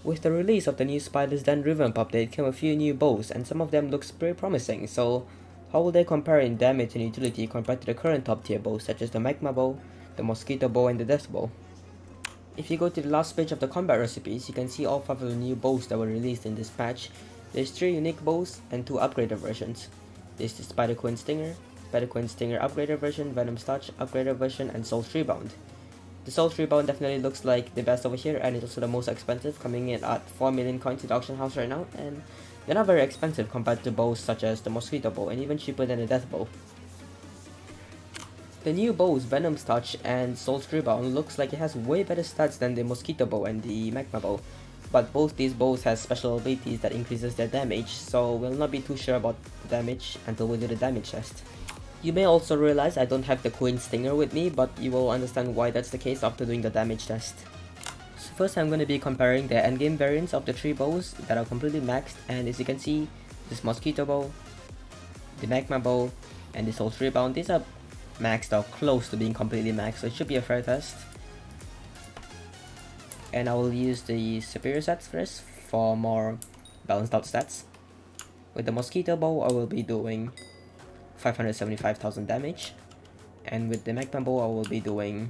With the release of the new Spider's Den revamp update came a few new bows, and some of them looks pretty promising, so how will they compare in damage and utility compared to the current top tier bows such as the Magma bow, the Mosquito bow, and the Death bow? If you go to the last page of the combat recipes, you can see all 5 of the new bows that were released in this patch. There's 3 unique bows and 2 upgraded versions. There's the Spider Queen Stinger upgraded version, Venoms Touch upgraded version, and Souls Rebound. The Souls Rebound definitely looks like the best over here, and it's also the most expensive, coming in at 4 million coins in the auction house right now, and they're not very expensive compared to bows such as the Mosquito bow, and even cheaper than the Death bow. The new bows Venoms Touch and Souls Rebound looks like it has way better stats than the Mosquito bow and the Magma bow, but both these bows have special abilities that increases their damage, so we'll not be too sure about the damage until we do the damage test. You may also realize I don't have the Queen Stinger with me, but you will understand why that's the case after doing the damage test. So first I'm going to be comparing the endgame variants of the 3 bows that are completely maxed, and as you can see, this Mosquito bow, the Magma bow, and the Souls Rebound, these are maxed or close to being completely maxed, so it should be a fair test. And I will use the superior sets first for more balanced out stats. With the Mosquito bow I will be doing 575,000 damage, and with the Magma bow I will be doing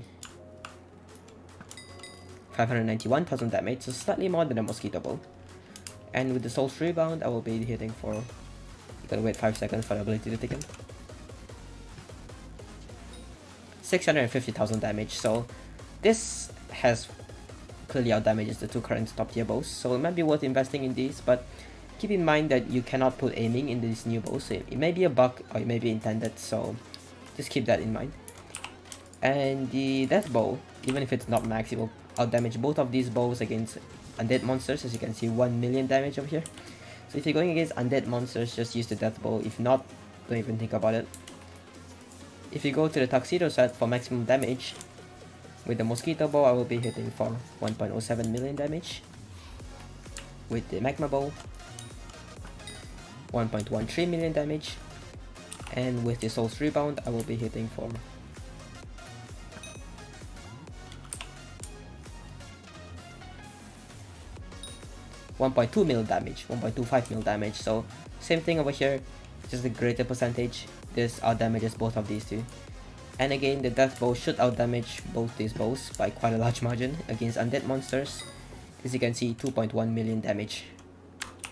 591,000 damage, so slightly more than the Mosquito bow. And with the Souls Rebound I will be hitting for, you gotta wait 5 seconds for the ability to take in, 650,000 damage, so this has clearly out damages the 2 current top tier bows, so it might be worth investing in these, but keep in mind that you cannot put aiming in these new bows, so it may be a bug or it may be intended, so just keep that in mind. And the Death bow, even if it's not max, it will out damage both of these bows against undead monsters. As you can see, 1 million damage over here. So if you're going against undead monsters, just use the Death bow. If not, don't even think about it. If you go to the Tuxedo set for maximum damage, with the Mosquito bow I will be hitting for 1.07 million damage. With the Magma bow, 1.13 million damage, and with the Souls Rebound I will be hitting for 1.2 mil damage, 1.25 mil damage, so same thing over here, just a greater percentage. This out damages both of these two. And again, the Death bow should out damage both these bows by quite a large margin against undead monsters. As you can see, 2.1 million damage.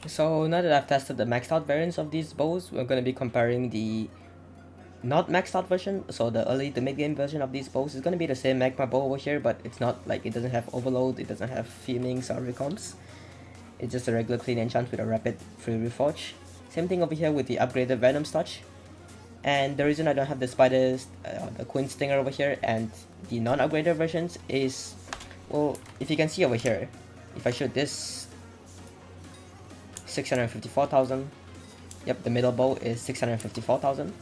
So now that I've tested the maxed out variants of these bows, we're going to be comparing the not maxed out version. So the early to mid game version of these bows is going to be the same Magma bow over here, but it's not like, it doesn't have overload, it doesn't have fumings or recomps. It's just a regular clean enchant with a rapid free reforge. Same thing over here with the upgraded Venoms Touch. And the reason I don't have the Spiders, the Queen Stinger over here and the non-upgraded versions is, well, if you can see over here, if I shoot this, 654,000. Yep, the middle bow is 654,000.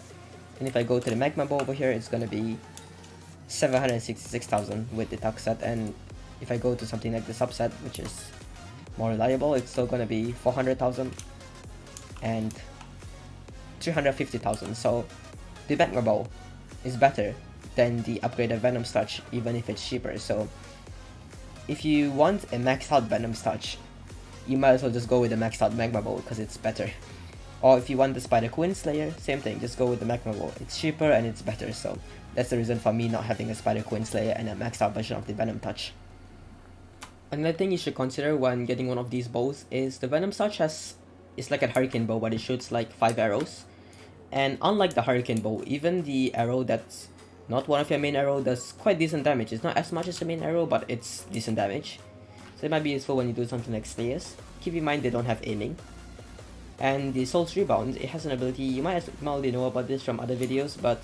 And if I go to the Magma bow over here, it's gonna be 766,000 with the Tux set. And if I go to something like the subset, which is more reliable, it's still gonna be 400,000 and 350,000. So the Magma bow is better than the upgraded Venoms Touch, even if it's cheaper. So if you want a maxed out Venoms Touch, you might as well just go with the maxed out Magma bow because it's better. Or if you want the Spider Queen Slayer, same thing, just go with the Magma bow. It's cheaper and it's better, so that's the reason for me not having a Spider Queen Slayer and a maxed out version of the Venom Touch. Another thing you should consider when getting one of these bows is the Venom Touch it's like a Hurricane bow, but it shoots like 5 arrows. And unlike the Hurricane bow, even the arrow that's not one of your main arrow does quite decent damage. It's not as much as the main arrow, but it's decent damage. So it might be useful when you do something like Slayers. Keep in mind they don't have aiming. And the Souls Rebound, it has an ability, you might already know about this from other videos, but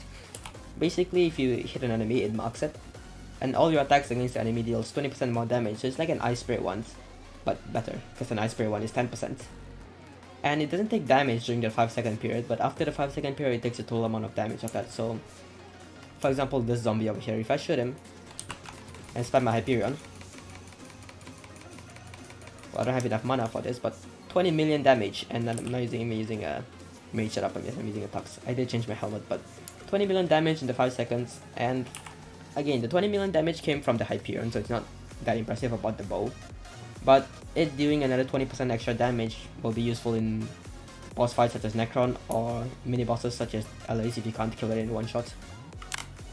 basically if you hit an enemy, it marks it. And all your attacks against the enemy deals 20% more damage, so it's like an Ice Spray one, but better, because an Ice Spray one is 10%. And it doesn't take damage during the 5-second period, but after the 5-second period it takes a total amount of damage of that. So, for example, this zombie over here, if I shoot him and spam my Hyperion, well, I don't have enough mana for this, but 20 million damage, and I'm not using a mage setup, I'm using a Tux. I did change my helmet, but 20 million damage in the 5 seconds, and again, the 20 million damage came from the Hyperion, so it's not that impressive about the bow. But it doing another 20% extra damage will be useful in boss fights such as Necron or mini bosses such as LAs if you can't kill it in one shot.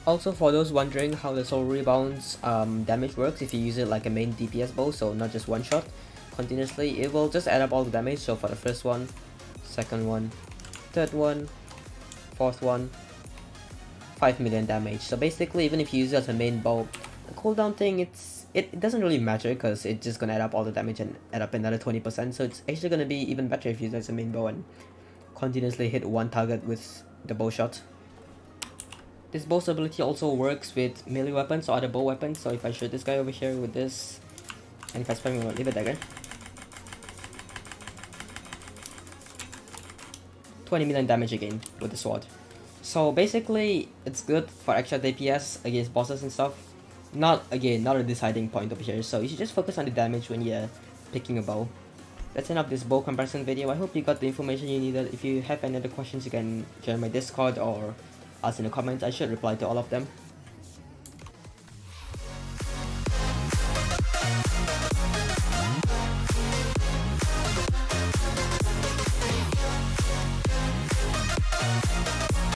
Also, for those wondering how the Soul Rebound's damage works, if you use it like a main DPS bow, so not just one shot continuously, it will just add up all the damage. So for the first one, second one, third one, fourth one, 5 million damage. So basically, even if you use it as a main bow, the cooldown thing, it doesn't really matter because it's just gonna add up all the damage and add up another 20%. So it's actually gonna be even better if you use it as a main bow and continuously hit one target with the bow shot. This bow's ability also works with melee weapons or other bow weapons. So if I shoot this guy over here with this, and if I spam him with leave a dagger, 20 million damage again with the sword. So basically, it's good for extra DPS against bosses and stuff. Not a deciding point over here, so you should just focus on the damage when you're picking a bow. That's enough of this bow comparison video. I hope you got the information you needed. If you have any other questions, you can join my Discord or ask in the comments. I should reply to all of them.